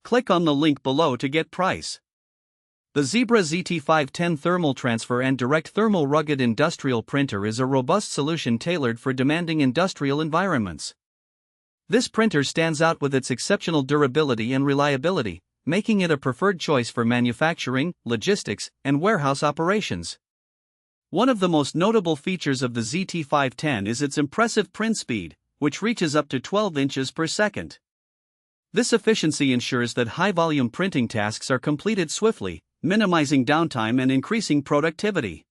Click on the link below to get price. The Zebra ZT510 Thermal Transfer and Direct Thermal Rugged Industrial Printer is a robust solution tailored for demanding industrial environments. This printer stands out with its exceptional durability and reliability, making it a preferred choice for manufacturing, logistics, and warehouse operations. One of the most notable features of the ZT510 is its impressive print speed, which reaches up to 12 inches per second. This efficiency ensures that high-volume printing tasks are completed swiftly, minimizing downtime and increasing productivity.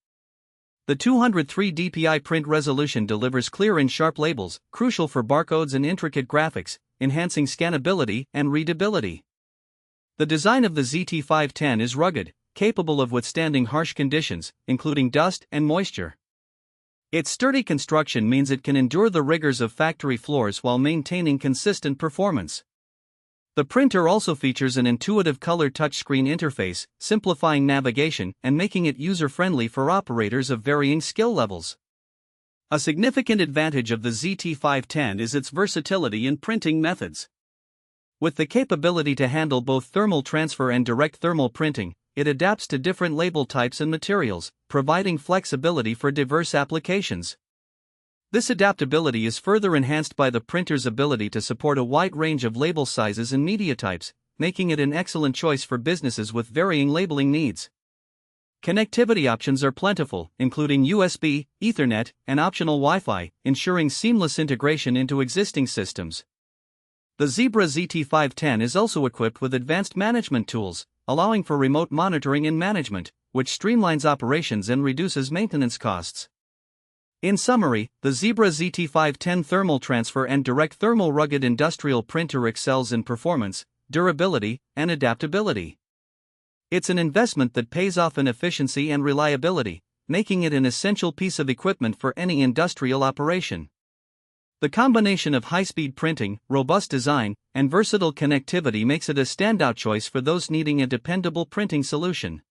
The 203 dpi print resolution delivers clear and sharp labels, crucial for barcodes and intricate graphics, enhancing scannability and readability. The design of the ZT510 is rugged, capable of withstanding harsh conditions, including dust and moisture. Its sturdy construction means it can endure the rigors of factory floors while maintaining consistent performance. The printer also features an intuitive color touchscreen interface, simplifying navigation and making it user-friendly for operators of varying skill levels. A significant advantage of the ZT510 is its versatility in printing methods. With the capability to handle both thermal transfer and direct thermal printing, it adapts to different label types and materials, providing flexibility for diverse applications. This adaptability is further enhanced by the printer's ability to support a wide range of label sizes and media types, making it an excellent choice for businesses with varying labeling needs. Connectivity options are plentiful, including USB, Ethernet, and optional Wi-Fi, ensuring seamless integration into existing systems. The Zebra ZT510 is also equipped with advanced management tools, allowing for remote monitoring and management, which streamlines operations and reduces maintenance costs. In summary, the Zebra ZT510 Thermal Transfer and Direct Thermal Rugged Industrial Printer excels in performance, durability, and adaptability. It's an investment that pays off in efficiency and reliability, making it an essential piece of equipment for any industrial operation. The combination of high-speed printing, robust design, and versatile connectivity makes it a standout choice for those needing a dependable printing solution.